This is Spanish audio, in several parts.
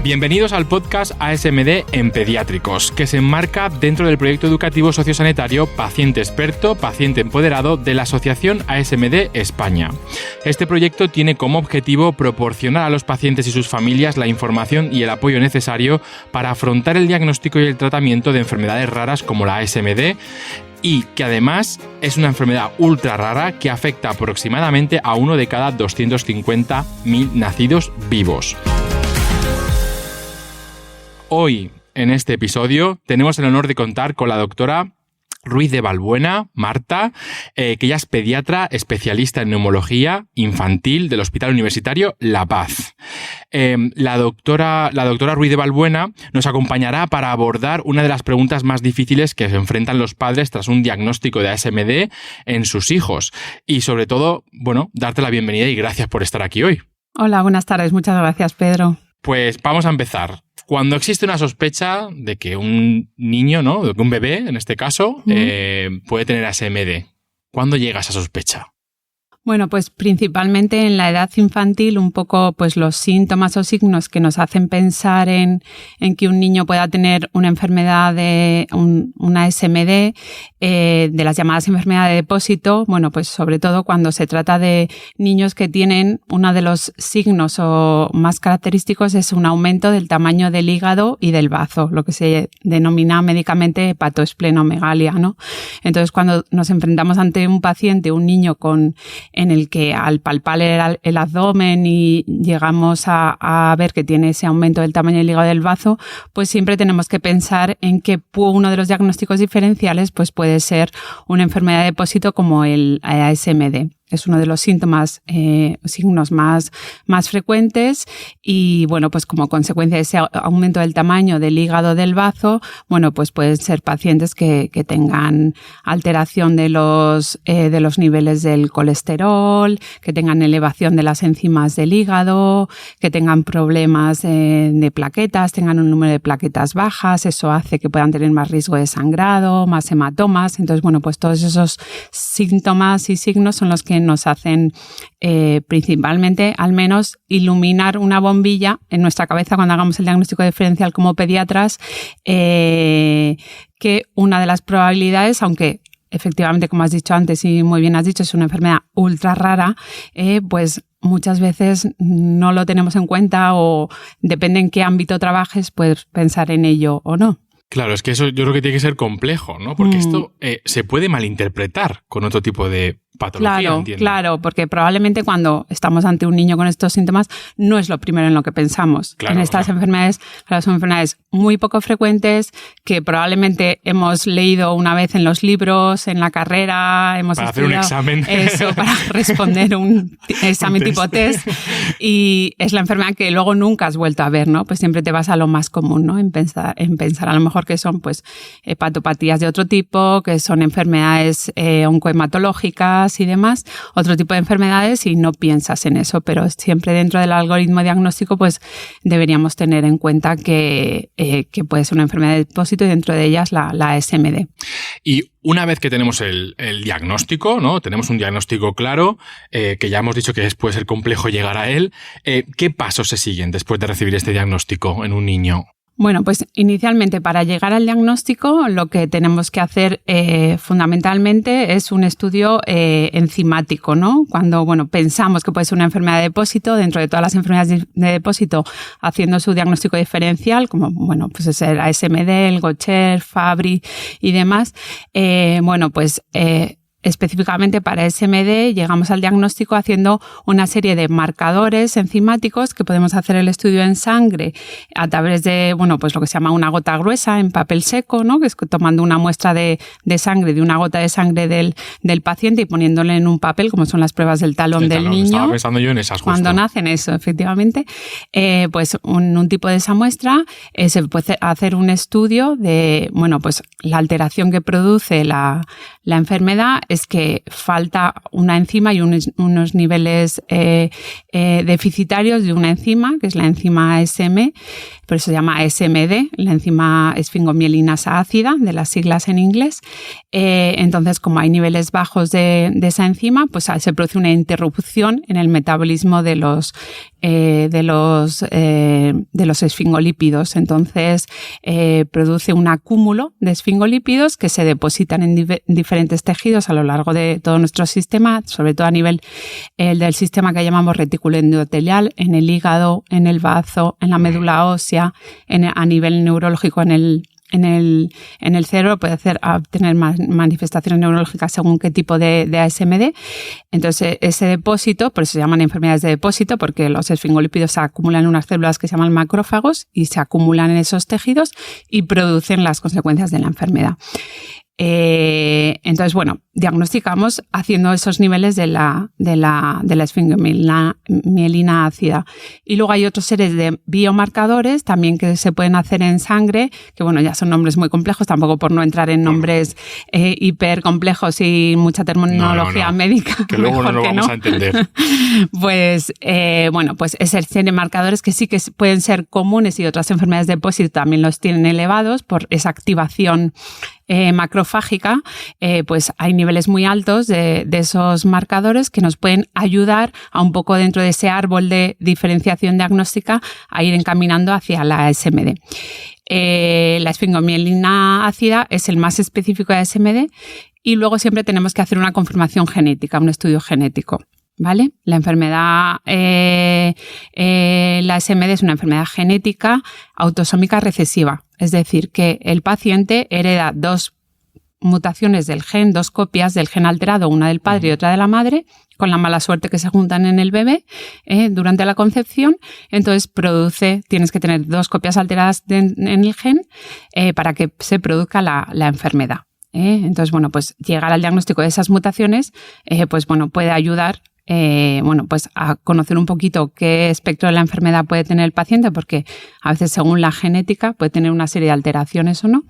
Bienvenidos al podcast ASMD en Pediátricos, que se enmarca dentro del proyecto educativo sociosanitario Paciente Experto, Paciente Empoderado de la Asociación ASMD España. Este proyecto tiene como objetivo proporcionar a los pacientes y sus familias la información y el apoyo necesario para afrontar el diagnóstico y el tratamiento de enfermedades raras como la ASMD, y que además es una enfermedad ultra rara que afecta aproximadamente a 1 de cada 250.000 nacidos vivos. Hoy, en este episodio, tenemos el honor de contar con la doctora Ruiz de Balbuena, Marta, que ella es pediatra especialista en neumología infantil del Hospital Universitario La Paz. La doctora Ruiz de Balbuena nos acompañará para abordar una de las preguntas más difíciles que se enfrentan los padres tras un diagnóstico de ASMD en sus hijos. Y sobre todo, darte la bienvenida y gracias por estar aquí hoy. Hola, buenas tardes. Muchas gracias, Pedro. Pues vamos a empezar. Cuando existe una sospecha de que un niño, de que un bebé, en este caso, puede tener ASMD, ¿cuándo llega esa sospecha? Bueno, pues principalmente en la edad infantil, un poco pues los síntomas o signos que nos hacen pensar en que un niño pueda tener una enfermedad una ASMD, de las llamadas enfermedades de depósito, pues sobre todo cuando se trata de niños que tienen uno de los signos o más característicos es un aumento del tamaño del hígado y del bazo, lo que se denomina médicamente hepatoesplenomegalia, ¿no? Entonces, cuando nos enfrentamos ante un paciente, un niño en el que al palpar el abdomen y llegamos a ver que tiene ese aumento del tamaño del hígado y del bazo, pues siempre tenemos que pensar en que uno de los diagnósticos diferenciales pues puede ser una enfermedad de depósito como el ASMD. Es uno de los signos más frecuentes y, pues como consecuencia de ese aumento del tamaño del hígado del bazo, pues pueden ser pacientes que tengan alteración de los niveles del colesterol, que tengan elevación de las enzimas del hígado, que tengan problemas de plaquetas, tengan un número de plaquetas bajas. Eso hace que puedan tener más riesgo de sangrado, más hematomas. Entonces, pues todos esos síntomas y signos son los que nos hacen principalmente, al menos, iluminar una bombilla en nuestra cabeza cuando hagamos el diagnóstico diferencial como pediatras, que una de las probabilidades, aunque efectivamente, como has dicho antes y muy bien has dicho, es una enfermedad ultra rara, pues muchas veces no lo tenemos en cuenta o depende en qué ámbito trabajes, puedes pensar en ello o no. Claro, es que eso yo creo que tiene que ser complejo, ¿no? Porque esto se puede malinterpretar con otro tipo de patología, entiendo. Claro, porque probablemente cuando estamos ante un niño con estos síntomas no es lo primero en lo que pensamos. Claro, en estas enfermedades, son enfermedades muy poco frecuentes que probablemente hemos leído una vez en los libros, en la carrera, hemos para hacer un examen. Eso, para responder un examen tipo test. Y es la enfermedad que luego nunca has vuelto a ver, ¿no? Pues siempre te vas a lo más común, ¿no? En pensar a lo mejor que son pues hepatopatías de otro tipo, que son enfermedades oncohematológicas y demás, otro tipo de enfermedades y no piensas en eso, pero siempre dentro del algoritmo diagnóstico pues deberíamos tener en cuenta que puede ser una enfermedad de depósito y dentro de ellas la ASMD. Y una vez que tenemos el diagnóstico, ¿no? Tenemos un diagnóstico claro, que ya hemos dicho que puede ser complejo llegar a él, ¿qué pasos se siguen después de recibir este diagnóstico en un niño? Bueno, pues inicialmente para llegar al diagnóstico lo que tenemos que hacer fundamentalmente es un estudio enzimático, ¿no? Cuando pensamos que puede ser una enfermedad de depósito, dentro de todas las enfermedades de depósito, haciendo su diagnóstico diferencial, como pues es el ASMD, el Gaucher, Fabry y demás, específicamente para ASMD llegamos al diagnóstico haciendo una serie de marcadores enzimáticos que podemos hacer el estudio en sangre a través de, pues lo que se llama una gota gruesa en papel seco, ¿no? Que es tomando una muestra de sangre, de una gota de sangre del paciente y poniéndole en un papel, como son las pruebas del talón del niño. Estaba pensando yo en esas justo. Cuando nacen, eso, efectivamente. Pues un tipo de esa muestra se puede hacer un estudio de, pues la alteración que produce la enfermedad es que falta una enzima y unos niveles deficitarios de una enzima, que es la enzima ASM, por eso se llama ASMD, la enzima esfingomielinasa ácida, de las siglas en inglés. Entonces, como hay niveles bajos de esa enzima, pues se produce una interrupción en el metabolismo de los de los esfingolípidos. Entonces, produce un acúmulo de esfingolípidos que se depositan en diferentes tejidos a lo largo de todo nuestro sistema, sobre todo a nivel del sistema que llamamos retículo endotelial, en el hígado, en el bazo, en la médula ósea, a nivel neurológico en el cerebro, puede tener manifestaciones neurológicas según qué tipo de ASMD. Entonces, ese depósito, por eso se llaman enfermedades de depósito, porque los esfingolípidos se acumulan en unas células que se llaman macrófagos y se acumulan en esos tejidos y producen las consecuencias de la enfermedad. Entonces, bueno, diagnosticamos haciendo esos niveles de la esfingomielina ácida. Y luego hay otros series de biomarcadores también que se pueden hacer en sangre, que bueno, ya son nombres muy complejos, tampoco por no entrar en nombres hiper complejos y mucha terminología médica. Que luego no lo vamos a entender. Pues, bueno, pues esa serie de marcadores que sí que pueden ser comunes y otras enfermedades de depósito también los tienen elevados por esa activación macrofágica, pues hay niveles muy altos de esos marcadores que nos pueden ayudar a un poco dentro de ese árbol de diferenciación diagnóstica a ir encaminando hacia la ASMD. La esfingomielina ácida es el más específico de ASMD y luego siempre tenemos que hacer una confirmación genética, un estudio genético. ¿Vale? La enfermedad, la ASMD es una enfermedad genética autosómica recesiva, es decir, que el paciente hereda 2 mutaciones del gen, 2 copias del gen alterado, una del padre y otra de la madre, con la mala suerte que se juntan en el bebé durante la concepción. Entonces tienes que tener 2 copias alteradas en el gen para que se produzca la enfermedad. Entonces, bueno, pues llegar al diagnóstico de esas mutaciones, pues bueno, puede ayudar bueno, pues a conocer un poquito qué espectro de la enfermedad puede tener el paciente, porque a veces según la genética puede tener una serie de alteraciones o no.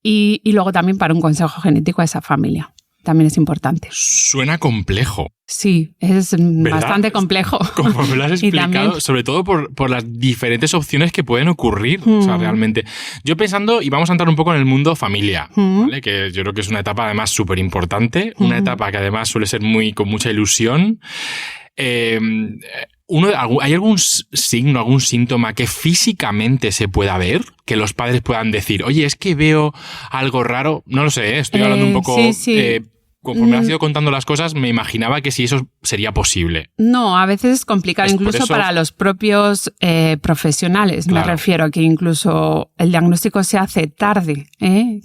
Y luego también para un consejo genético a esa familia. También es importante. Suena complejo. Sí, es bastante complejo. Como me lo has explicado, sobre todo por las diferentes opciones que pueden ocurrir. O sea, realmente. Yo pensando, y vamos a entrar un poco en el mundo familia, ¿vale? Que yo creo que es una etapa además súper importante, una etapa que además suele ser con mucha ilusión. ¿Hay algún signo, algún síntoma que físicamente se pueda ver? Que los padres puedan decir, oye, es que veo algo raro. No lo sé, estoy hablando un poco... Sí. Conforme has ido contando las cosas, me imaginaba que si eso sería posible. No, a veces es complicado, incluso para los propios profesionales. Claro. Me refiero a que incluso el diagnóstico se hace tarde,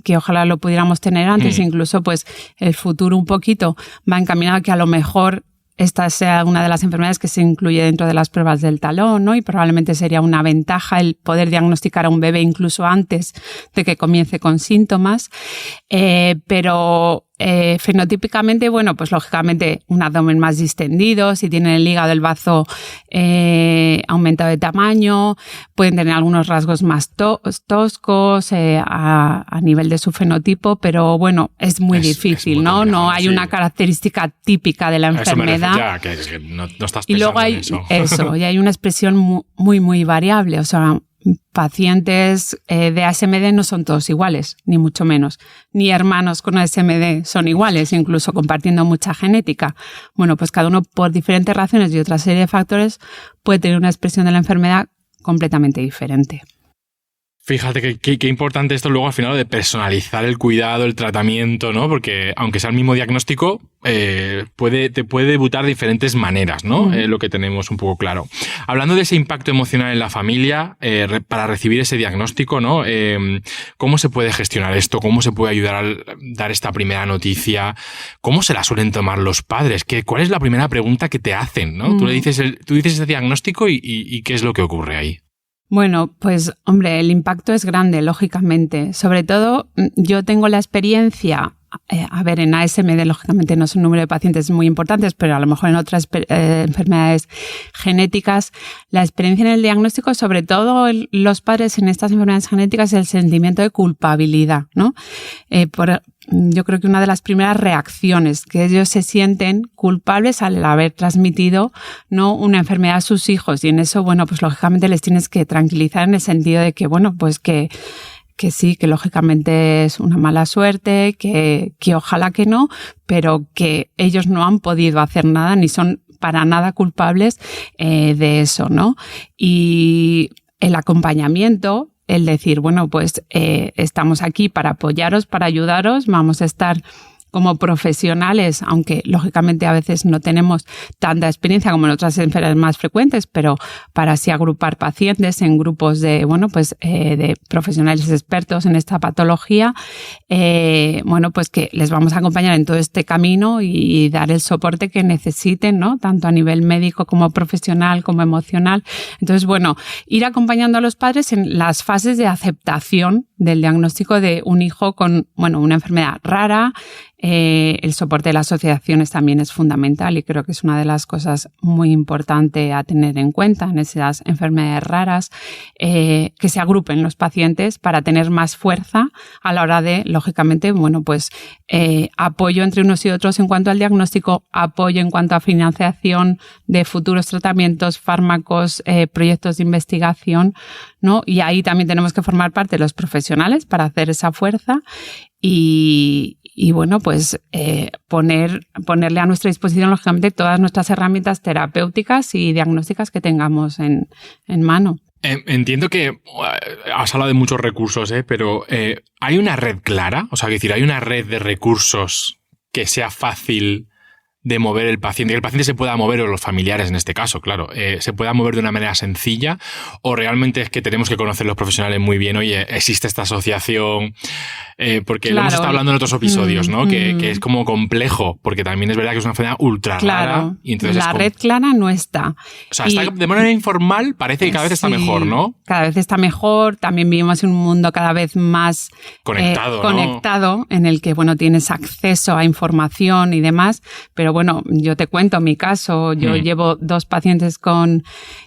que ojalá lo pudiéramos tener antes. Incluso pues el futuro un poquito va encaminado a que a lo mejor esta sea una de las enfermedades que se incluye dentro de las pruebas del talón, ¿no? Y probablemente sería una ventaja el poder diagnosticar a un bebé incluso antes de que comience con síntomas. Pero fenotípicamente, bueno, pues lógicamente un abdomen más distendido, si tienen el hígado, el bazo aumentado de tamaño, pueden tener algunos rasgos más toscos a nivel de su fenotipo, pero bueno, es muy difícil, ¿no? No hay una característica típica de la enfermedad. Ya, que no estás pensando y luego hay y hay una expresión muy, muy variable, o sea, pacientes de ASMD no son todos iguales, ni mucho menos. Ni hermanos con ASMD son iguales, incluso compartiendo mucha genética. Bueno, pues cada uno por diferentes razones y otra serie de factores puede tener una expresión de la enfermedad completamente diferente. Fíjate qué importante esto luego al final de personalizar el cuidado, el tratamiento, ¿no? Porque aunque sea el mismo diagnóstico, te puede debutar de diferentes maneras, ¿no? Lo que tenemos un poco claro. Hablando de ese impacto emocional en la familia, para recibir ese diagnóstico, ¿no? ¿Cómo se puede gestionar esto? ¿Cómo se puede ayudar a dar esta primera noticia? ¿Cómo se la suelen tomar los padres? ¿Cuál es la primera pregunta que te hacen, ¿no? Tú dices ese diagnóstico y ¿qué es lo que ocurre ahí? Bueno, pues hombre, el impacto es grande, lógicamente. Sobre todo, yo tengo la experiencia, en ASMD lógicamente no es un número de pacientes muy importantes, pero a lo mejor en otras enfermedades genéticas, la experiencia en el diagnóstico, sobre todo los padres en estas enfermedades genéticas, es el sentimiento de culpabilidad, ¿no? Yo creo que una de las primeras reacciones que ellos se sienten culpables al haber transmitido, ¿no?, una enfermedad a sus hijos, y en eso, bueno, pues lógicamente les tienes que tranquilizar en el sentido de que, bueno, pues que sí, que lógicamente es una mala suerte, que ojalá que no, pero que ellos no han podido hacer nada ni son para nada culpables de eso, ¿no? Y el acompañamiento, el decir, bueno, pues estamos aquí para apoyaros, para ayudaros, vamos a estar como profesionales, aunque lógicamente a veces no tenemos tanta experiencia como en otras enfermedades más frecuentes, pero para así agrupar pacientes en grupos de, bueno, pues de profesionales expertos en esta patología, bueno, pues que les vamos a acompañar en todo este camino y dar el soporte que necesiten, ¿no? Tanto a nivel médico como profesional, como emocional. Entonces, bueno, ir acompañando a los padres en las fases de aceptación del diagnóstico de un hijo con, bueno, una enfermedad rara. El soporte de las asociaciones también es fundamental y creo que es una de las cosas muy importantes a tener en cuenta en esas enfermedades raras, que se agrupen los pacientes para tener más fuerza a la hora de, lógicamente, bueno, pues apoyo entre unos y otros en cuanto al diagnóstico, apoyo en cuanto a financiación de futuros tratamientos, fármacos, proyectos de investigación, ¿no? Y ahí también tenemos que formar parte de los profesionales para hacer esa fuerza y bueno, pues ponerle a nuestra disposición, lógicamente, todas nuestras herramientas terapéuticas y diagnósticas que tengamos en mano. Entiendo que has hablado de muchos recursos, pero ¿hay una red clara? O sea, es decir, ¿hay una red de recursos que sea fácil de mover el paciente, que el paciente se pueda mover, o los familiares en este caso, claro, se pueda mover de una manera sencilla, o realmente es que tenemos que conocer los profesionales muy bien? Oye, existe esta asociación, porque claro, lo hemos estado hablando en otros episodios, ¿no? Que es como complejo, porque también es verdad que es una enfermedad ultra rara. Y entonces la red clara no está. O sea, está de manera informal, parece que cada vez está mejor, ¿no? Cada vez está mejor, también vivimos en un mundo cada vez más conectado, en el que, bueno, tienes acceso a información y demás, pero bueno, yo te cuento mi caso. Yo llevo 2 pacientes con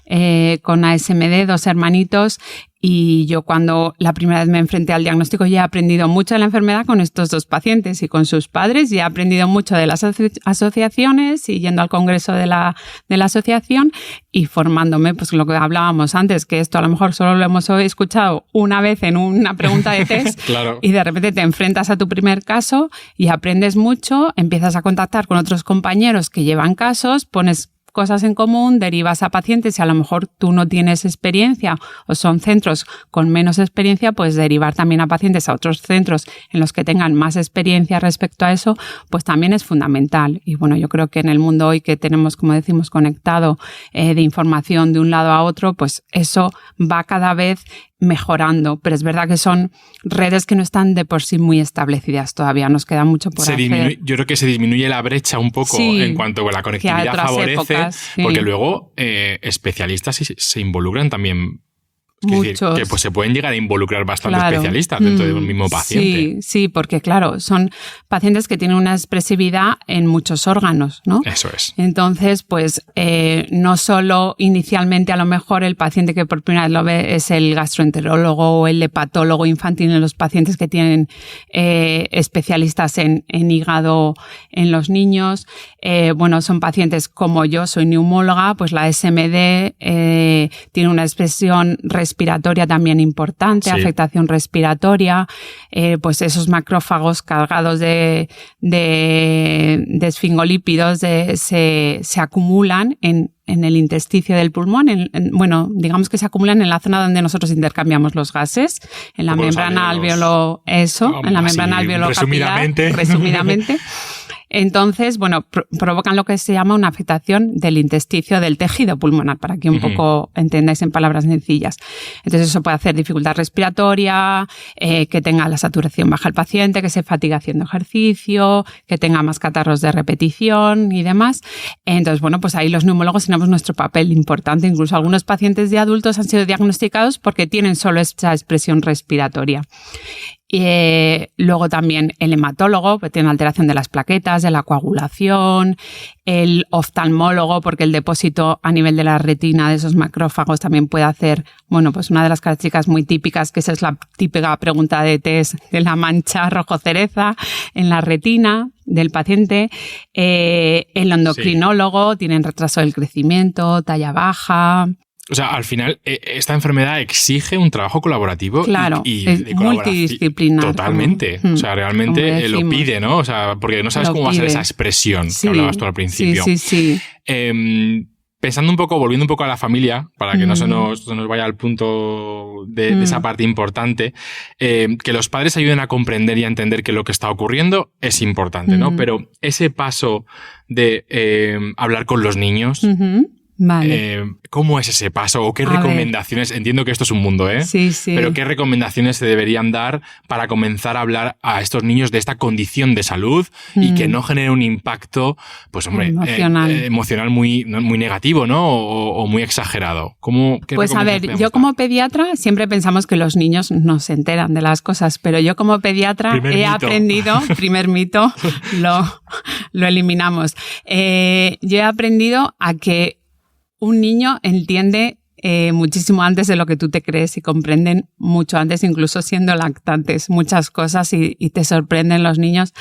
ASMD, 2 hermanitos, y yo cuando la primera vez me enfrenté al diagnóstico ya he aprendido mucho de la enfermedad con estos 2 pacientes y con sus padres, y he aprendido mucho de las asociaciones y yendo al congreso de la asociación y formándome, pues lo que hablábamos antes, que esto a lo mejor solo lo hemos escuchado una vez en una pregunta de test. Claro. Y de repente te enfrentas a tu primer caso y aprendes mucho, empiezas a contactar con otros compañeros que llevan casos, pones cosas en común, derivas a pacientes y a lo mejor tú no tienes experiencia o son centros con menos experiencia, pues derivar también a pacientes a otros centros en los que tengan más experiencia respecto a eso, pues también es fundamental. Y bueno, yo creo que en el mundo hoy que tenemos, como decimos, conectado de información de un lado a otro, pues eso va cada vez mejorando, pero es verdad que son redes que no están de por sí muy establecidas todavía, nos queda mucho por hacer. Yo creo que se disminuye la brecha un poco en cuanto a la conectividad favorece, épocas, porque luego especialistas se involucran también. Es decir, que pues se pueden llegar a involucrar bastante especialistas dentro de un mismo paciente. Sí, porque claro, son pacientes que tienen una expresividad en muchos órganos, ¿no? Eso es. Entonces, pues no solo inicialmente a lo mejor el paciente que por primera vez lo ve es el gastroenterólogo o el hepatólogo infantil en los pacientes que tienen especialistas en hígado en los niños. Bueno, son pacientes como yo, soy neumóloga, pues la SMD tiene una expresión respiratoria también importante, afectación respiratoria, pues esos macrófagos cargados de esfingolípidos se acumulan en el intersticio del pulmón, bueno, digamos que se acumulan en la zona donde nosotros intercambiamos los gases, en la membrana alveolo, en la membrana alveolo-capilar, resumidamente. Entonces, bueno, provocan lo que se llama una afectación del intersticio del tejido pulmonar, para que un poco entendáis en palabras sencillas. Entonces, eso puede hacer dificultad respiratoria, que tenga la saturación baja el paciente, que se fatigue haciendo ejercicio, que tenga más catarros de repetición y demás. Entonces, bueno, pues ahí los neumólogos tenemos nuestro papel importante. Incluso algunos pacientes de adultos han sido diagnosticados porque tienen solo esa expresión respiratoria. Luego también el hematólogo, que tiene alteración de las plaquetas, de la coagulación, el oftalmólogo, porque el depósito a nivel de la retina de esos macrófagos también puede hacer, bueno, pues una de las características muy típicas, que esa es la típica pregunta de test de la mancha rojo cereza en la retina del paciente. El endocrinólogo tiene retraso del crecimiento, talla baja. O sea, al final, esta enfermedad exige un trabajo colaborativo. Claro, y es de multidisciplinar. Totalmente. O sea, realmente lo pide, ¿no? O sea, porque no sabes cómo va a ser esa expresión que hablabas tú al principio. Sí. Pensando un poco, volviendo un poco a la familia, para que no se nos vaya al punto de esa parte importante, que los padres ayuden a comprender y a entender que lo que está ocurriendo es importante, ¿no? Pero ese paso de hablar con los niños... Vale. ¿Cómo es ese paso? ¿O qué recomendaciones? Entiendo que esto es un mundo, Sí. Pero ¿qué recomendaciones se deberían dar para comenzar a hablar a estos niños de esta condición de salud y que no genere un impacto, pues hombre, emocional muy negativo, ¿no? O muy exagerado? Pues a ver, yo como pediatra siempre pensamos que los niños no se enteran de las cosas, pero yo como pediatra aprendido, primer mito, lo eliminamos. Yo he aprendido a que un niño entiende muchísimo antes de lo que tú te crees y comprenden mucho antes, incluso siendo lactantes, muchas cosas y te sorprenden los niños.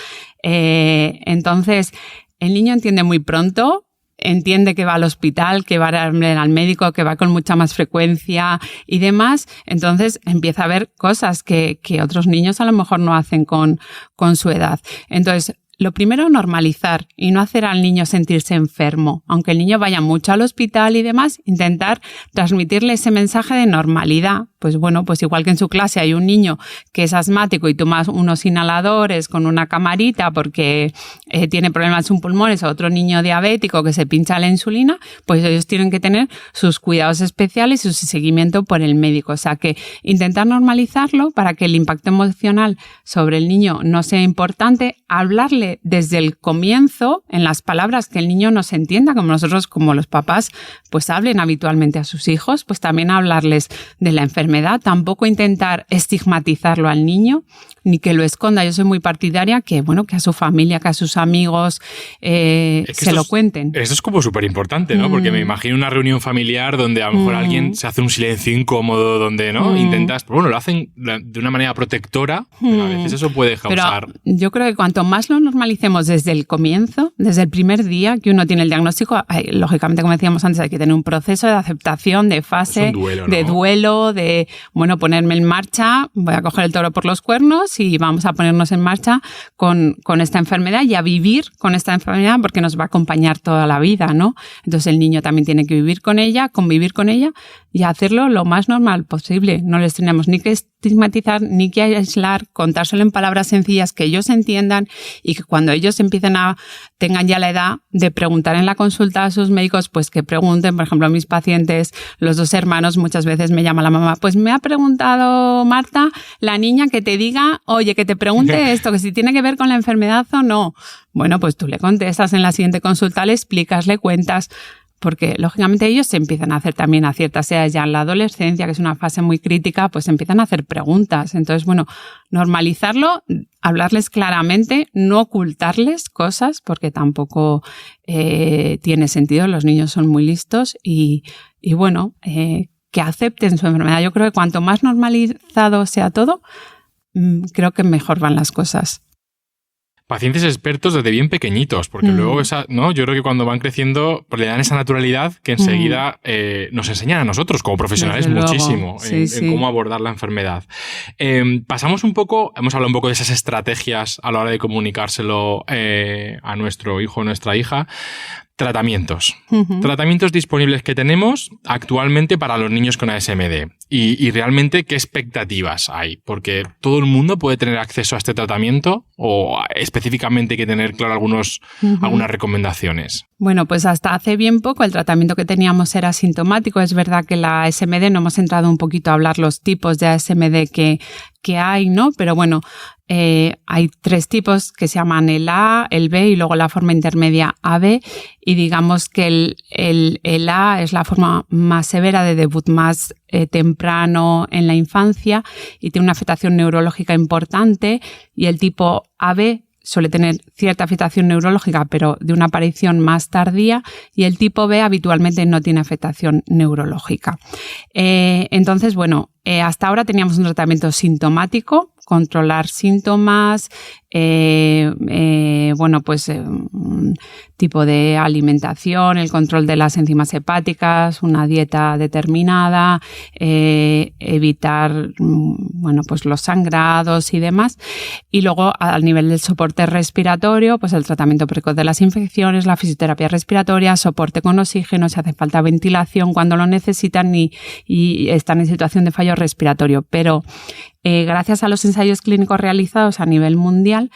Entonces, el niño entiende muy pronto, entiende que va al hospital, que va al médico, que va con mucha más frecuencia y demás. Entonces, empieza a ver cosas que otros niños a lo mejor no hacen con su edad. Entonces, lo primero, normalizar y no hacer al niño sentirse enfermo. Aunque el niño vaya mucho al hospital y demás, intentar transmitirle ese mensaje de normalidad. Pues bueno, pues igual que en su clase hay un niño que es asmático y toma unos inhaladores con una camarita porque tiene problemas en sus pulmones, o otro niño diabético que se pincha la insulina, pues ellos tienen que tener sus cuidados especiales y su seguimiento por el médico. O sea que intentar normalizarlo para que el impacto emocional sobre el niño no sea importante, hablarle desde el comienzo en las palabras que el niño nos entienda, como nosotros, como los papás, pues hablen habitualmente a sus hijos, pues también hablarles de la enfermedad, tampoco intentar estigmatizarlo al niño ni que lo esconda. Yo soy muy partidaria que a su familia, que a sus amigos se lo cuenten. Eso es como súper importante, ¿no? Porque me imagino una reunión familiar donde a lo mejor alguien se hace un silencio incómodo, donde no intentas, lo hacen de una manera protectora, pero a veces eso puede causar... Pero yo creo que cuanto más lo normalicemos desde el comienzo, desde el primer día que uno tiene el diagnóstico, lógicamente, como decíamos antes, hay que tener un proceso de aceptación, de fase, de duelo, de ponerme en marcha, voy a coger el toro por los cuernos y vamos a ponernos en marcha con esta enfermedad y a vivir con esta enfermedad porque nos va a acompañar toda la vida, ¿no? Entonces el niño también tiene que vivir con ella, convivir con ella y hacerlo lo más normal posible. No les tenemos ni que estigmatizar, ni que aislar, contárselo en palabras sencillas que ellos entiendan y que cuando ellos tengan ya la edad de preguntar en la consulta a sus médicos, pues que pregunten. Por ejemplo, a mis pacientes, los dos hermanos, muchas veces me llama la mamá, pues me ha preguntado Marta, la niña, que te diga, oye, que te pregunte esto, que si tiene que ver con la enfermedad o no. Bueno, pues tú le contestas en la siguiente consulta, le explicas, le cuentas, porque lógicamente ellos se empiezan a hacer también a ciertas edades, ya en la adolescencia, que es una fase muy crítica, pues empiezan a hacer preguntas. Entonces, normalizarlo, hablarles claramente, no ocultarles cosas, porque tampoco tiene sentido, los niños son muy listos y que acepten su enfermedad. Yo creo que cuanto más normalizado sea todo, creo que mejor van las cosas. Pacientes expertos desde bien pequeñitos, porque luego yo creo que cuando van creciendo le dan esa naturalidad que enseguida nos enseñan a nosotros como profesionales muchísimo en cómo abordar la enfermedad. Pasamos hemos hablado un poco de esas estrategias a la hora de comunicárselo a nuestro hijo o nuestra hija. Tratamientos. Tratamientos disponibles que tenemos actualmente para los niños con ASMD. Y realmente, ¿qué expectativas hay? Porque todo el mundo puede tener acceso a este tratamiento o específicamente hay que tener claro algunas recomendaciones. Bueno, pues hasta hace bien poco el tratamiento que teníamos era asintomático. Es verdad que la ASMD, no hemos entrado un poquito a hablar los tipos de ASMD que hay, ¿no? Pero hay 3 tipos que se llaman el A, el B y luego la forma intermedia AB. Y digamos que el A es la forma más severa de debut más temprano en la infancia y tiene una afectación neurológica importante, y el tipo AB suele tener cierta afectación neurológica, pero de una aparición más tardía, y el tipo B habitualmente no tiene afectación neurológica. Entonces, hasta ahora teníamos un tratamiento sintomático, controlar síntomas, tipo de alimentación, el control de las enzimas hepáticas, una dieta determinada, evitar, pues los sangrados y demás. Y luego, al nivel del soporte respiratorio, pues el tratamiento precoz de las infecciones, la fisioterapia respiratoria, soporte con oxígeno, si hace falta ventilación cuando lo necesitan y están en situación de fallo respiratorio. Pero gracias a los ensayos clínicos realizados a nivel mundial,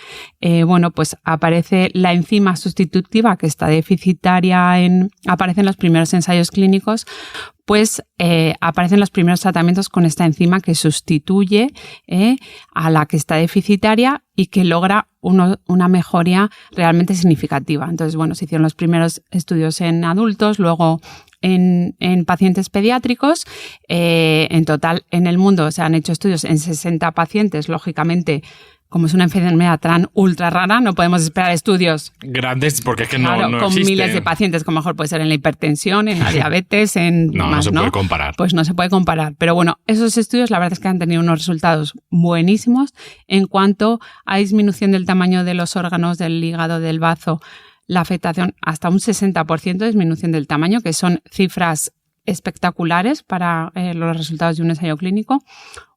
pues aparece la enzima sustitutiva que está deficitaria aparecen los primeros ensayos clínicos, pues aparecen los primeros tratamientos con esta enzima que sustituye a la que está deficitaria y que logra una mejoría realmente significativa. Entonces, se hicieron los primeros estudios en adultos, luego en pacientes pediátricos. En total, en el mundo se han hecho estudios en 60 pacientes. Lógicamente, como es una enfermedad tan ultra rara, no podemos esperar estudios grandes porque es que no con existen. Miles de pacientes, como mejor puede ser en la hipertensión, en la diabetes, no se puede comparar. Pues no se puede comparar. Pero esos estudios la verdad es que han tenido unos resultados buenísimos en cuanto a disminución del tamaño de los órganos, del hígado, del bazo, la afectación hasta un 60% de disminución del tamaño, que son cifras espectaculares para los resultados de un ensayo clínico.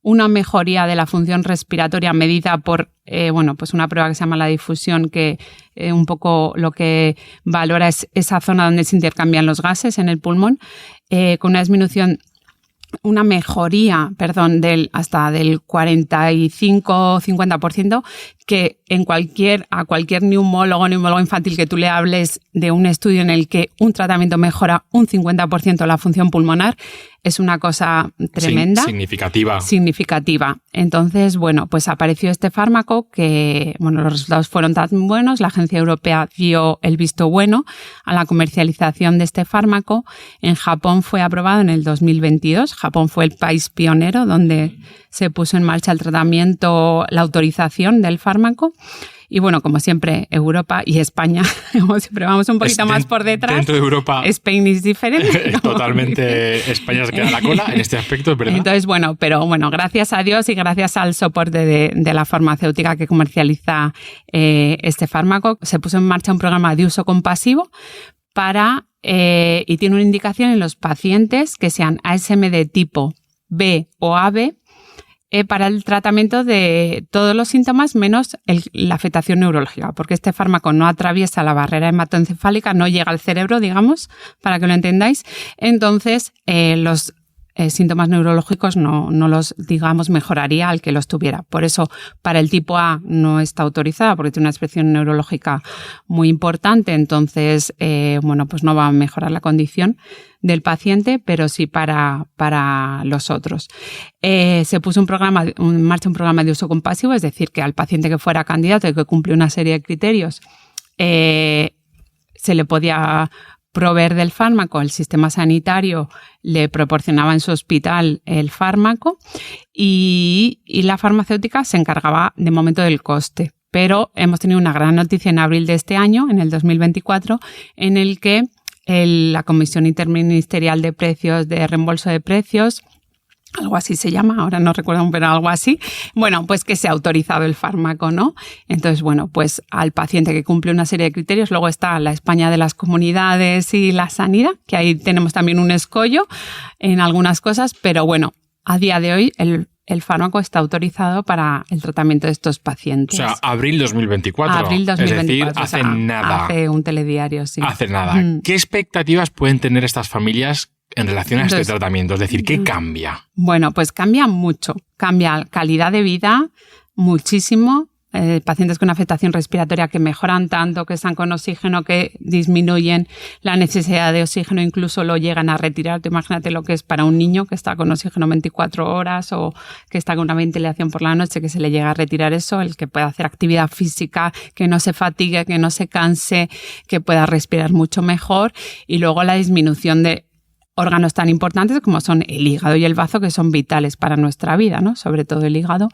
Una mejoría de la función respiratoria medida por pues una prueba que se llama la difusión, que un poco lo que valora es esa zona donde se intercambian los gases en el pulmón, con una disminución, una mejoría, hasta del 45-50%, que a cualquier neumólogo infantil que tú le hables de un estudio en el que un tratamiento mejora un 50% la función pulmonar, es una cosa tremenda. Significativa. Entonces, pues apareció este fármaco que, los resultados fueron tan buenos. La Agencia Europea dio el visto bueno a la comercialización de este fármaco. En Japón fue aprobado en el 2022. Japón fue el país pionero donde se puso en marcha el tratamiento, la autorización del fármaco. Y como siempre, Europa y España, como siempre, vamos un poquito más por detrás. Dentro de Europa, Spain is different. Totalmente, España se queda a la cola en este aspecto, es verdad. Entonces, pero gracias a Dios y gracias al soporte de la farmacéutica que comercializa este fármaco, se puso en marcha un programa de uso compasivo y tiene una indicación en los pacientes que sean ASM de tipo B o AB, para el tratamiento de todos los síntomas menos la afectación neurológica, porque este fármaco no atraviesa la barrera hematoencefálica, no llega al cerebro, digamos, para que lo entendáis. Entonces, los síntomas neurológicos no los, mejoraría al que los tuviera. Por eso, para el tipo A no está autorizada, porque tiene una expresión neurológica muy importante. Entonces, pues no va a mejorar la condición del paciente, pero sí para los otros. Se puso en marcha un programa de uso compasivo, es decir, que al paciente que fuera candidato y que cumple una serie de criterios, se le podía proveer del fármaco. El sistema sanitario le proporcionaba en su hospital el fármaco y la farmacéutica se encargaba de momento del coste. Pero hemos tenido una gran noticia en abril de este año, en el 2024, en el que la Comisión Interministerial de Precios, de Reembolso de Precios, algo así se llama, ahora no recuerdo, pero algo así, pues que se ha autorizado el fármaco, ¿no? Entonces, pues al paciente que cumple una serie de criterios, luego está la España de las comunidades y la sanidad, que ahí tenemos también un escollo en algunas cosas, pero a día de hoy el fármaco está autorizado para el tratamiento de estos pacientes. O sea, abril 2024. Abril 2024. Es decir, hace nada. Hace un telediario, sí. Hace nada. ¿Qué expectativas pueden tener estas familias en relación a este tratamiento? Es decir, ¿qué cambia? Pues cambia mucho. Cambia calidad de vida muchísimo. Pacientes con afectación respiratoria que mejoran tanto, que están con oxígeno, que disminuyen la necesidad de oxígeno, incluso lo llegan a retirar. Tú imagínate lo que es para un niño que está con oxígeno 24 horas o que está con una ventilación por la noche, que se le llega a retirar eso, el que pueda hacer actividad física, que no se fatigue, que no se canse, que pueda respirar mucho mejor. Y luego la disminución de órganos tan importantes como son el hígado y el bazo, que son vitales para nuestra vida, ¿no? Sobre todo el hígado.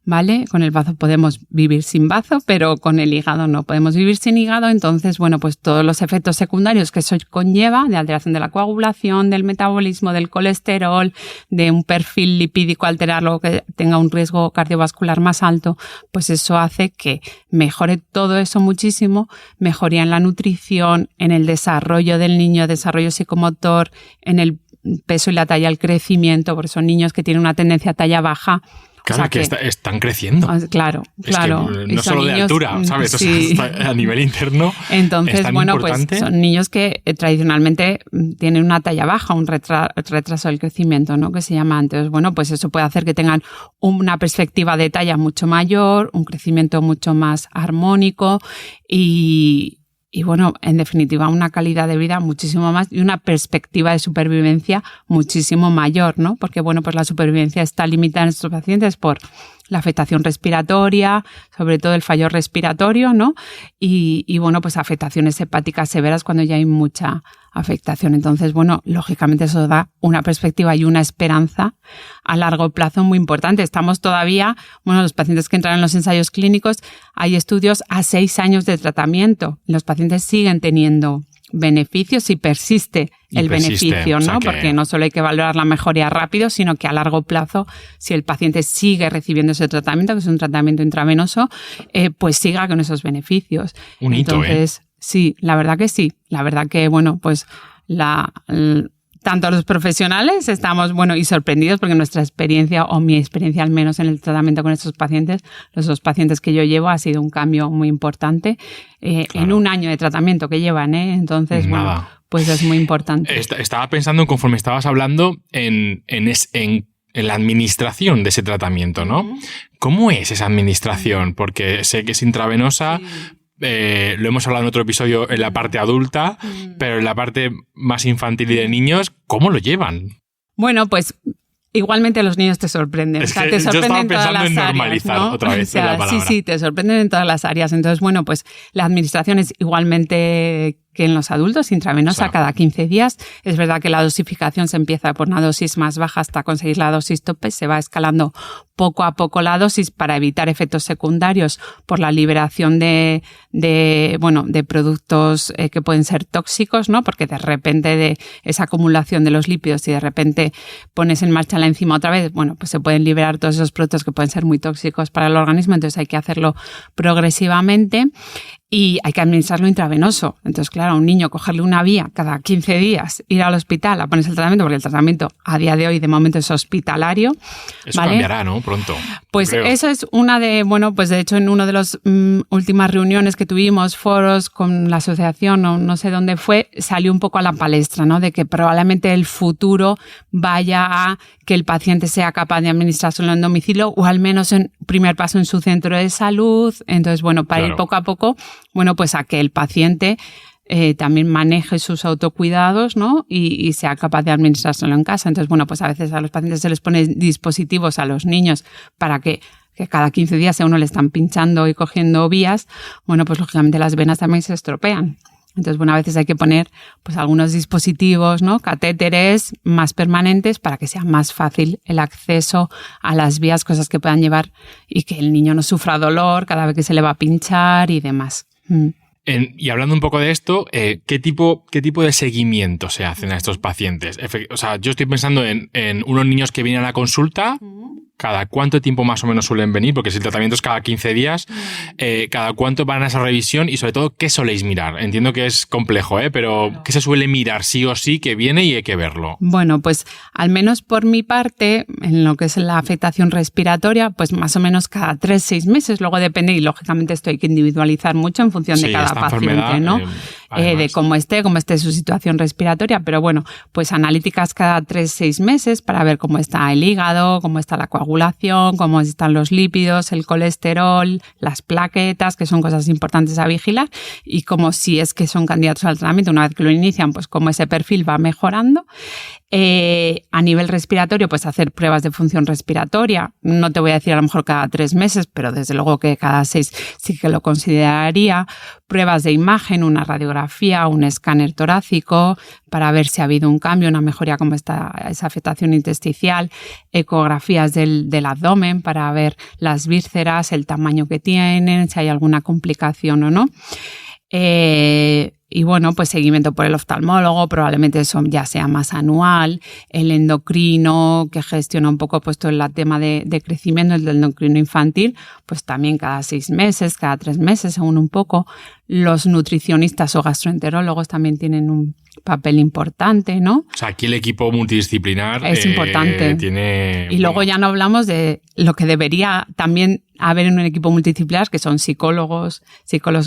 ¿vale? Con el bazo podemos vivir sin bazo, pero con el hígado no podemos vivir sin hígado. Entonces, bueno, pues todos los efectos secundarios que eso conlleva, de alteración de la coagulación, del metabolismo, del colesterol, de un perfil lipídico alterarlo, que tenga un riesgo cardiovascular más alto, pues eso hace que mejore todo eso muchísimo, mejoría en la nutrición, en el desarrollo del niño, desarrollo psicomotor, en el peso y la talla, el crecimiento, porque son niños que tienen una tendencia a talla baja. Claro, o sea, que están creciendo. Claro. Es que no solo de niños, altura, ¿sabes? Sí. O sea, a nivel interno. Entonces, es tan bueno, importante. pues son niños que tradicionalmente tienen una talla baja, un retraso del crecimiento, ¿no? Que se llama antes. Bueno, pues eso puede hacer que tengan una perspectiva de talla mucho mayor, un crecimiento mucho más armónico y bueno, en definitiva, una calidad de vida muchísimo más y una perspectiva de supervivencia muchísimo mayor, ¿no? Porque, bueno, pues la supervivencia está limitada en estos pacientes por la afectación respiratoria, sobre todo el fallo respiratorio, ¿no? Y bueno, pues afectaciones hepáticas severas cuando ya hay mucha afectación. Entonces, bueno, lógicamente eso da una perspectiva y una esperanza a largo plazo muy importante. Estamos todavía, bueno, los pacientes que entran en los ensayos clínicos, hay estudios a 6 años de tratamiento. Los pacientes siguen teniendo beneficios y persiste el beneficio, ¿no? O sea porque no solo hay que valorar la mejoría rápido, sino que a largo plazo, si el paciente sigue recibiendo ese tratamiento, que es un tratamiento intravenoso, pues siga con esos beneficios. Un hito, Entonces, sí, la verdad que sí. La verdad que, bueno, pues tanto los profesionales estamos, bueno, y sorprendidos porque nuestra experiencia, o mi experiencia al menos en el tratamiento con estos pacientes, los 2 pacientes que yo llevo, ha sido un cambio muy importante en un año de tratamiento que llevan, ¿eh? Entonces, bueno, pues es muy importante. Estaba pensando, conforme estabas hablando, en la administración de ese tratamiento, ¿no? ¿Cómo es esa administración? Porque sé que es intravenosa. Sí. Lo hemos hablado en otro episodio en la parte adulta, pero en la parte más infantil y de niños, ¿cómo lo llevan? Bueno, pues igualmente los niños te sorprenden. Es o sea, que te sorprenden yo estaba pensando en normalizar, ¿no? Otra vez, o sea, la palabra. Sí, te sorprenden en todas las áreas. Entonces, bueno, pues la administración es igualmente que en los adultos, intravenosa, cada 15 días. Es verdad que la dosificación se empieza por una dosis más baja hasta conseguir la dosis tope. Se va escalando poco a poco la dosis para evitar efectos secundarios por la liberación de productos que pueden ser tóxicos, ¿no? Porque de repente de esa acumulación de los lípidos y de repente pones en marcha la enzima otra vez, bueno, pues se pueden liberar todos esos productos que pueden ser muy tóxicos para el organismo. Entonces hay que hacerlo progresivamente. Y hay que administrarlo intravenoso. Entonces, claro, a un niño cogerle una vía cada 15 días, ir al hospital a ponerse el tratamiento, porque el tratamiento a día de hoy de momento es hospitalario. Eso ¿vale? Cambiará, ¿no? Pronto. Pues eso es una de, bueno, pues de hecho en una de las últimas reuniones que tuvimos, foros con la asociación o no sé dónde fue, salió un poco a la palestra, ¿no? De que probablemente el futuro vaya a que el paciente sea capaz de administrárselo en domicilio o al menos en primer paso en su centro de salud. Entonces, bueno, para ir poco a poco, bueno, pues a que el paciente también maneje sus autocuidados, ¿no? Y sea capaz de administrárselo en casa. Entonces, bueno, pues a veces a los pacientes se les pone dispositivos a los niños para que cada 15 días a uno le están pinchando y cogiendo vías. Bueno, pues lógicamente las venas también se estropean. Entonces, bueno, a veces hay que poner pues algunos dispositivos, ¿no? Catéteres más permanentes para que sea más fácil el acceso a las vías, cosas que puedan llevar y que el niño no sufra dolor cada vez que se le va a pinchar y demás. Y hablando un poco de esto, ¿qué tipo de seguimiento se hacen a estos pacientes? O sea, yo estoy pensando en unos niños que vienen a la consulta. ¿Cada cuánto tiempo más o menos suelen venir? Porque si el tratamiento es cada 15 días, ¿cada cuánto van a esa revisión? Y sobre todo, ¿qué soléis mirar? Entiendo que es complejo, pero ¿qué se suele mirar sí o sí que viene y hay que verlo? Bueno, pues al menos por mi parte, en lo que es la afectación respiratoria, pues más o menos cada 3-6 meses. Luego depende y lógicamente esto hay que individualizar mucho en función de cada paciente, ¿no? De cómo esté su situación respiratoria. Pero bueno, pues analíticas cada 3-6 meses para ver cómo está el hígado, cómo está la coagulación, cómo están los lípidos, el colesterol, las plaquetas, que son cosas importantes a vigilar, y como si es que son candidatos al tratamiento, una vez que lo inician, pues cómo ese perfil va mejorando. A nivel respiratorio, pues hacer pruebas de función respiratoria. No te voy a decir a lo mejor cada 3 meses, pero desde luego que cada 6 sí que lo consideraría. Pruebas de imagen, una radiografía, un escáner torácico para ver si ha habido un cambio, una mejoría como está esa afectación intersticial. Ecografías del abdomen para ver las vísceras, el tamaño que tienen, si hay alguna complicación o no. Y bueno, pues seguimiento por el oftalmólogo, probablemente eso ya sea más anual, el endocrino que gestiona un poco pues todo el tema de crecimiento, el del endocrino infantil, pues también cada 6 meses, cada 3 meses, según un poco. Los nutricionistas o gastroenterólogos también tienen un papel importante, ¿no? O sea, aquí el equipo multidisciplinar es importante. Tiene... Y luego ya no hablamos de lo que debería también haber en un equipo multidisciplinar, que son psicólogos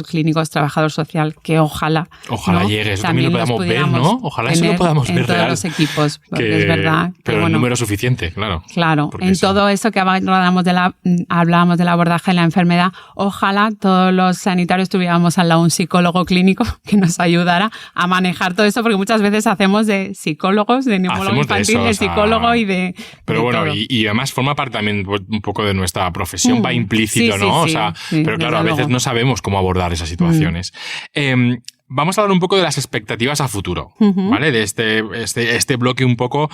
clínicos, trabajador social, que ojalá ¿no? llegue, eso también lo podamos ver, ¿no? Ojalá eso lo podamos ver en todos real. Los equipos, porque es verdad. Pero el número suficiente, claro. Claro, en todo eso que hablábamos del abordaje de la enfermedad, ojalá todos los sanitarios tuviéramos al lado un psicólogo clínico que nos ayudara a manejar todo eso, porque muchas veces hacemos de psicólogos, de neumólogo infantil, de psicólogo y de... Pero de bueno, todo. y además forma parte también un poco de nuestra profesión, va implícito, sí, ¿no? Sí, o sea, sí, pero claro, a veces luego. no sabemos cómo abordar esas situaciones. Vamos a hablar un poco de las expectativas a futuro, ¿vale? De este bloque un poco...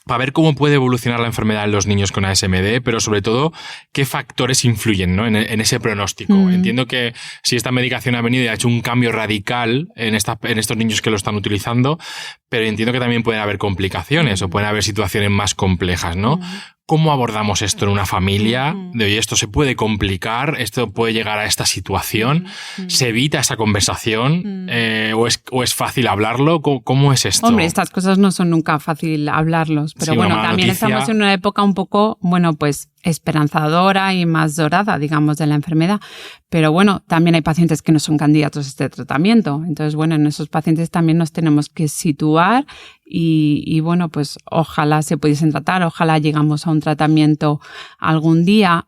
para ver cómo puede evolucionar la enfermedad en los niños con ASMD, pero sobre todo qué factores influyen, ¿no? en ese pronóstico. Entiendo que si esta medicación ha venido y ha hecho un cambio radical en estos niños que lo están utilizando, pero entiendo que también pueden haber complicaciones o pueden haber situaciones más complejas, ¿no? ¿Cómo abordamos esto en una familia? De oye, esto se puede complicar, esto puede llegar a esta situación, ¿se evita esa conversación? ¿O es fácil hablarlo? ¿Cómo es esto? Hombre, estas cosas no son nunca fácil hablarlos, pero sí, bueno, también estamos en una época un poco, bueno, pues esperanzadora y más dorada, digamos, de la enfermedad. Pero bueno, también hay pacientes que no son candidatos a este tratamiento. Entonces, bueno, en esos pacientes también nos tenemos que situar y bueno, pues ojalá se pudiesen tratar, ojalá llegamos a un tratamiento algún día.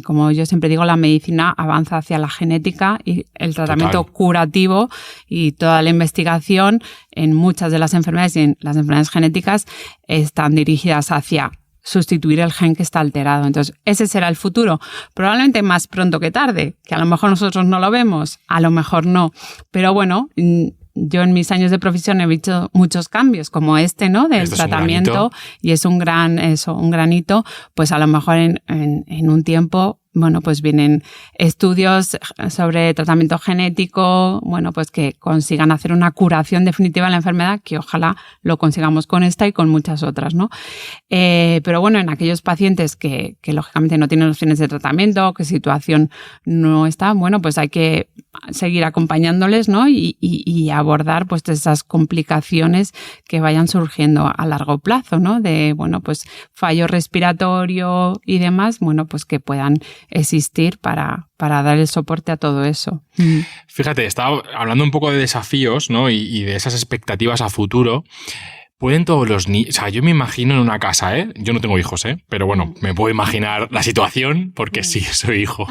Como yo siempre digo, la medicina avanza hacia la genética y el tratamiento curativo y toda la investigación en muchas de las enfermedades y en las enfermedades genéticas están dirigidas hacia sustituir el gen que está alterado. Entonces, ese será el futuro. Probablemente más pronto que tarde, que a lo mejor nosotros no lo vemos, a lo mejor no. Pero bueno, yo en mis años de profesión he visto muchos cambios como ¿no? Del tratamiento y es un gran hito, pues a lo mejor en un tiempo, bueno, pues vienen estudios sobre tratamiento genético, bueno, pues que consigan hacer una curación definitiva de la enfermedad, que ojalá lo consigamos con esta y con muchas otras, ¿no? Pero bueno, en aquellos pacientes que lógicamente no tienen opciones de tratamiento, que situación no está, bueno, pues hay que seguir acompañándoles, ¿no? Y abordar pues esas complicaciones que vayan surgiendo a largo plazo, ¿no? De, bueno, pues fallo respiratorio y demás, bueno, pues que puedan existir para dar el soporte a todo eso. Fíjate, estaba hablando un poco de desafíos, ¿no? Y de esas expectativas a futuro. ¿Pueden todos los niños? O sea, yo me imagino en una casa, yo no tengo hijos, pero bueno, me puedo imaginar la situación porque sí, soy hijo.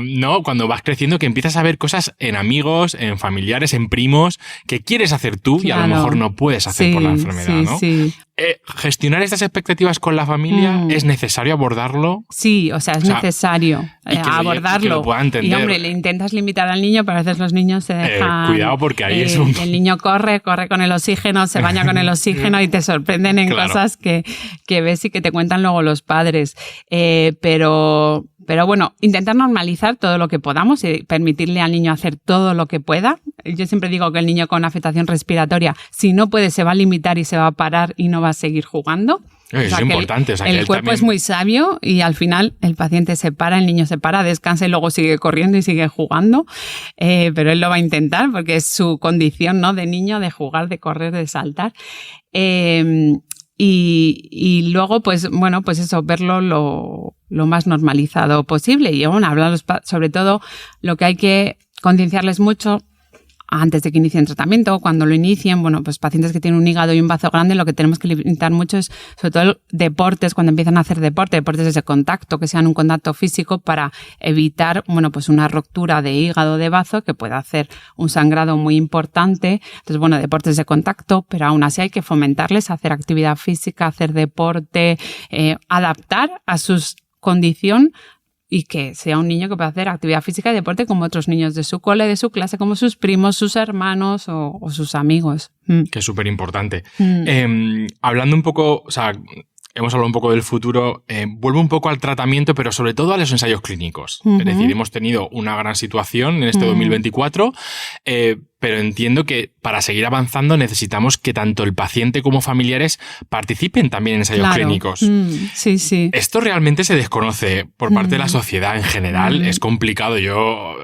¿No? Cuando vas creciendo que empiezas a ver cosas en amigos, en familiares, en primos que quieres hacer tú y a lo mejor no puedes hacer por la enfermedad, ¿no? Sí. ¿Gestionar estas expectativas con la familia es necesario abordarlo? Sí, o sea, es necesario abordarlo. Que lo pueda entender. Y hombre, le intentas limitar al niño, pero a veces los niños se dejan... Cuidado porque ahí es un... El niño corre con el oxígeno, se baña con el oxígeno y te sorprenden en cosas que ves y que te cuentan luego los padres. Pero bueno, intentar normalizar todo lo que podamos y permitirle al niño hacer todo lo que pueda. Yo siempre digo que el niño con afectación respiratoria, si no puede, se va a limitar y se va a parar y no va a seguir jugando. Es importante. El cuerpo es muy sabio y al final el paciente se para, el niño se para, descansa y luego sigue corriendo y sigue jugando. Pero él lo va a intentar porque es su condición, ¿no? De niño, de jugar, de correr, de saltar. Y luego, pues, bueno, pues eso, verlo lo más normalizado posible. Y bueno, hablarlos sobre todo, lo que hay que concienciarles mucho, antes de que inicien tratamiento, cuando lo inicien, bueno, pues pacientes que tienen un hígado y un bazo grande, lo que tenemos que limitar mucho es, sobre todo, deportes, cuando empiezan a hacer deportes de contacto, que sean un contacto físico para evitar, bueno, pues una ruptura de hígado, de bazo, que pueda hacer un sangrado muy importante. Entonces, bueno, deportes de contacto, pero aún así hay que fomentarles a hacer actividad física, hacer deporte, adaptar a su condición, y que sea un niño que pueda hacer actividad física y deporte como otros niños de su cole, de su clase, como sus primos, sus hermanos o sus amigos. Que es súper importante. Hablando un poco, o sea, hemos hablado un poco del futuro, vuelvo un poco al tratamiento, pero sobre todo a los ensayos clínicos. Es decir, hemos tenido una gran situación en este 2024, pero entiendo que para seguir avanzando necesitamos que tanto el paciente como familiares participen también en ensayos clínicos. Sí, sí. Esto realmente se desconoce por parte de la sociedad en general. Es complicado.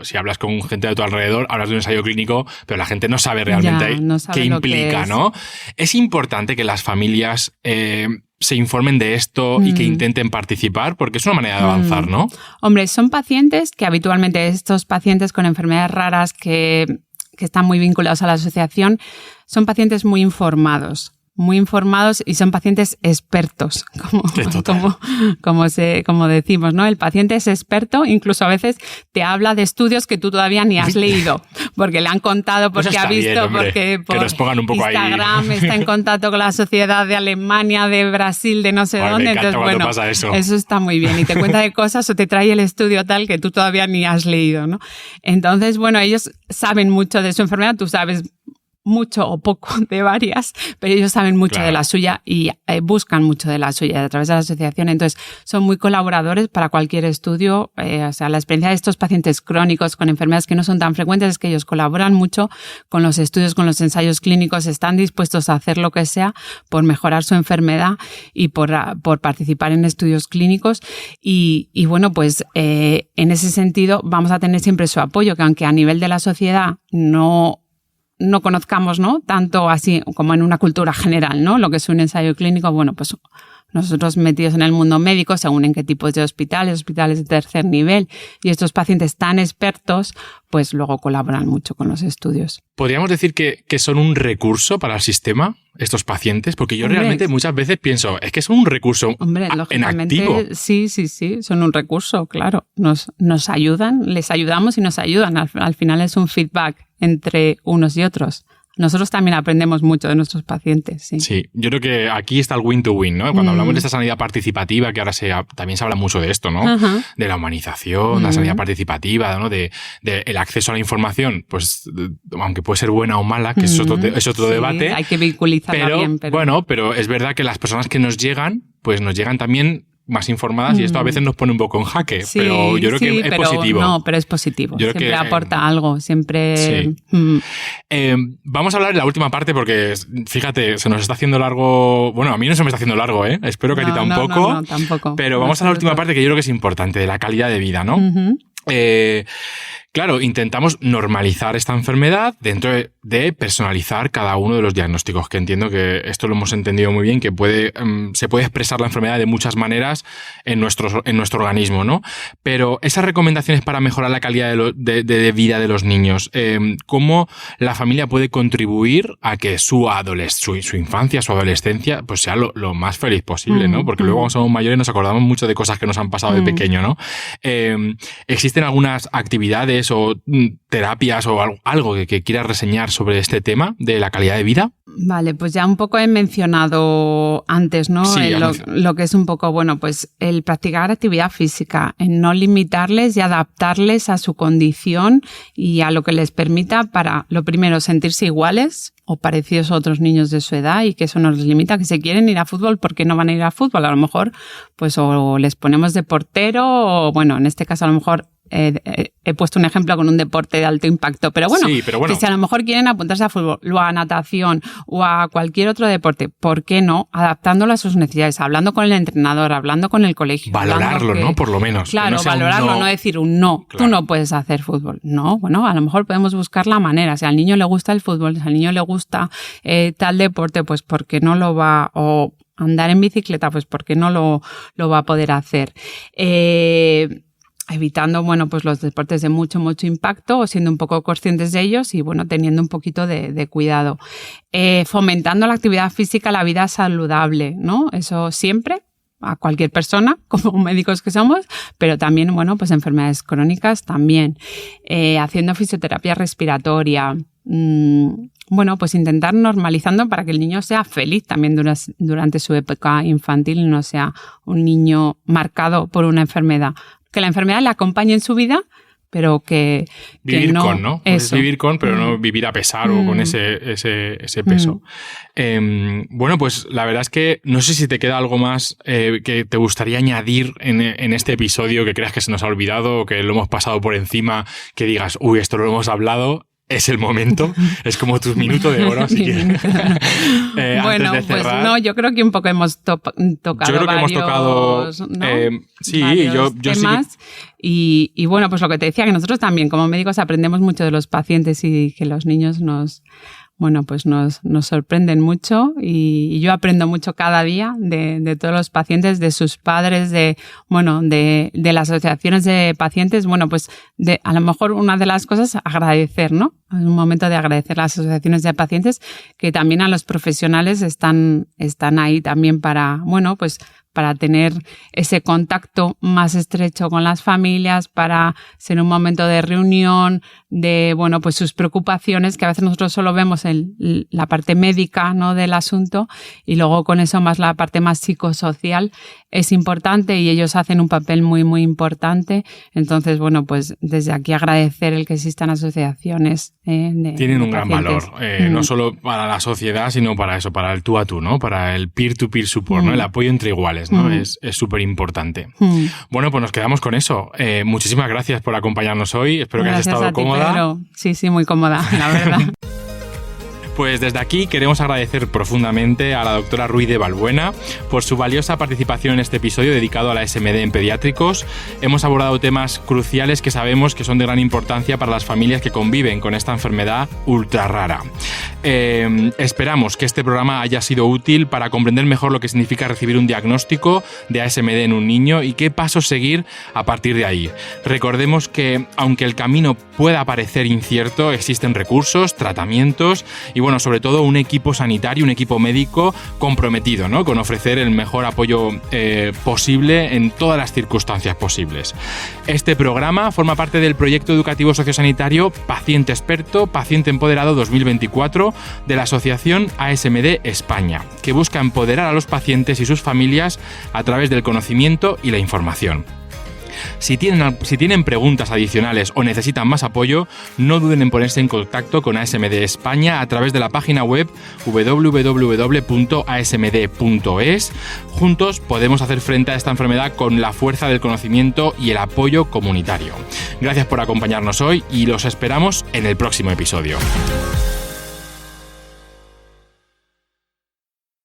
Si hablas con gente de tu alrededor, hablas de un ensayo clínico, pero la gente no sabe realmente qué implica, ¿no? Es importante que las familias se informen de esto y que intenten participar, porque es una manera de avanzar, ¿no? Hombre, son pacientes que habitualmente, estos pacientes con enfermedades raras que están muy vinculados a la asociación, son pacientes muy informados y son pacientes expertos, como decimos, ¿no? El paciente es experto, incluso a veces te habla de estudios que tú todavía ni has leído, porque le han contado, porque ha visto, bien, porque por que nos pongan un poco Instagram ahí. Está en contacto con la sociedad de Alemania, de Brasil, de no sé dónde. Entonces, bueno, pasa eso está muy bien. Y te cuenta de cosas o te trae el estudio tal que tú todavía ni has leído, ¿no? Entonces, bueno, ellos saben mucho de su enfermedad, tú sabes mucho o poco de varias, pero ellos saben mucho de la suya y buscan mucho de la suya a través de la asociación. Entonces, son muy colaboradores para cualquier estudio. O sea, la experiencia de estos pacientes crónicos con enfermedades que no son tan frecuentes es que ellos colaboran mucho con los estudios, con los ensayos clínicos, están dispuestos a hacer lo que sea por mejorar su enfermedad y por participar en estudios clínicos. Y bueno, pues en ese sentido vamos a tener siempre su apoyo, que aunque a nivel de la sociedad no conozcamos, ¿no? Tanto así como en una cultura general, ¿no? Lo que es un ensayo clínico, bueno, pues nosotros metidos en el mundo médico, según en qué tipos de hospitales de tercer nivel, y estos pacientes tan expertos, pues luego colaboran mucho con los estudios. ¿Podríamos decir que son un recurso para el sistema, estos pacientes? Porque yo realmente muchas veces pienso, es que son un recurso en activo. Sí, son un recurso, claro. Nos ayudan, les ayudamos y nos ayudan. Al final es un feedback entre unos y otros. Nosotros también aprendemos mucho de nuestros pacientes, sí. Sí, yo creo que aquí está el win to win, ¿no? Cuando hablamos de esta sanidad participativa, que ahora también se habla mucho de esto, ¿no? De la humanización, la sanidad participativa, ¿no? De el acceso a la información, pues, aunque puede ser buena o mala, que es otro debate. Hay que vinculizarla bien, pero... Bueno, pero es verdad que las personas que nos llegan, pues nos llegan también más informadas y esto a veces nos pone un poco en jaque, pero yo creo que es positivo. No, pero es positivo. Siempre aporta algo, siempre... Sí. Vamos a hablar de la última parte porque, fíjate, se nos está haciendo largo... Bueno, a mí no se me está haciendo largo, ¿eh? Espero que a ti tampoco. No, tampoco. Pero vamos a la última parte que yo creo que es importante, de la calidad de vida, ¿no? Claro, intentamos normalizar esta enfermedad dentro de personalizar cada uno de los diagnósticos, que entiendo que esto lo hemos entendido muy bien, que se puede expresar la enfermedad de muchas maneras en nuestro organismo, ¿no? Pero esas recomendaciones para mejorar la calidad de vida de los niños, ¿cómo la familia puede contribuir a que su infancia, su adolescencia, pues sea lo más feliz posible, ¿no? Porque luego cuando somos mayores nos acordamos mucho de cosas que nos han pasado de pequeño, ¿no? ¿Existen algunas actividades o terapias o algo que quieras reseñar sobre este tema de la calidad de vida? Vale, pues ya un poco he mencionado antes, ¿no? Sí, lo que es un poco, bueno, pues el practicar actividad física, en no limitarles y adaptarles a su condición y a lo que les permita para, lo primero, sentirse iguales o parecidos a otros niños de su edad y que eso no les limita, que si quieren ir a fútbol, ¿por qué no van a ir a fútbol? A lo mejor, pues o les ponemos de portero o, bueno, en este caso a lo mejor he puesto un ejemplo con un deporte de alto impacto, pero bueno, que si a lo mejor quieren apuntarse a fútbol o a natación o a cualquier otro deporte, ¿por qué no? Adaptándolo a sus necesidades, hablando con el entrenador, hablando con el colegio. Valorarlo, ¿no? Por lo menos. Claro, valorarlo, no decir un no, claro. Tú no puedes hacer fútbol. No, bueno, a lo mejor podemos buscar la manera. Si al niño le gusta el fútbol, si al niño le gusta tal deporte, pues ¿por qué no lo va? O andar en bicicleta, pues ¿por qué no lo va a poder hacer? evitando, bueno, pues los deportes de mucho impacto o siendo un poco conscientes de ellos y, bueno, teniendo un poquito de cuidado. Fomentando la actividad física, la vida saludable, ¿no? Eso siempre, a cualquier persona, como médicos que somos, pero también, bueno, pues enfermedades crónicas también. Haciendo fisioterapia respiratoria. Bueno, pues intentar normalizando para que el niño sea feliz también durante su época infantil y no sea un niño marcado por una enfermedad. Que la enfermedad le acompañe en su vida, pero que vivir no, con, ¿no? Puedes vivir con, pero no vivir a pesar o con ese peso. Bueno, pues la verdad es que no sé si te queda algo más que te gustaría añadir en este episodio que creas que se nos ha olvidado o que lo hemos pasado por encima, que digas, uy, esto lo hemos hablado. Es el momento, es como tu minuto de oro, así que bueno, antes de cerrar, pues no, yo creo que un poco hemos tocado yo creo que hemos tocado, ¿no? sí, varios yo temas. sí que... Y bueno, pues lo que te decía, que nosotros también como médicos aprendemos mucho de los pacientes y que los niños nos sorprenden mucho y yo aprendo mucho cada día de todos los pacientes, de sus padres, de las asociaciones de pacientes. Bueno, pues a lo mejor una de las cosas, agradecer, ¿no? Es un momento de agradecer a las asociaciones de pacientes que también a los profesionales están ahí también para tener ese contacto más estrecho con las familias, para ser un momento de reunión, de, bueno, pues sus preocupaciones, que a veces nosotros solo vemos la parte médica, ¿no?, del asunto, y luego con eso más la parte más psicosocial es importante y ellos hacen un papel muy importante. Entonces, bueno, pues desde aquí agradecer el que existan asociaciones tienen un gran valor, no solo para la sociedad, sino para eso, para el tú a tú, ¿no? Para el peer-to-peer support, ¿no? El apoyo entre iguales, ¿no? Es súper importante. Bueno, pues nos quedamos con eso. Muchísimas gracias por acompañarnos hoy. Espero que hayas estado cómoda. Pedro. Sí, muy cómoda, la verdad. Pues desde aquí queremos agradecer profundamente a la doctora Ruiz de Balbuena por su valiosa participación en este episodio dedicado a la SMD en pediátricos. Hemos abordado temas cruciales que sabemos que son de gran importancia para las familias que conviven con esta enfermedad ultra rara. Esperamos que este programa haya sido útil para comprender mejor lo que significa recibir un diagnóstico de ASMD en un niño y qué pasos seguir a partir de ahí. Recordemos que, aunque el camino pueda parecer incierto, existen recursos, tratamientos y, bueno, sobre todo un equipo sanitario, un equipo médico comprometido, ¿no?, con ofrecer el mejor apoyo posible en todas las circunstancias posibles. Este programa forma parte del proyecto educativo sociosanitario Paciente Experto, Paciente Empoderado 2024 de la Asociación ASMD España, que busca empoderar a los pacientes y sus familias a través del conocimiento y la información. Si tienen preguntas adicionales o necesitan más apoyo, no duden en ponerse en contacto con ASMD España a través de la página web www.asmd.es. Juntos podemos hacer frente a esta enfermedad con la fuerza del conocimiento y el apoyo comunitario. Gracias por acompañarnos hoy y los esperamos en el próximo episodio.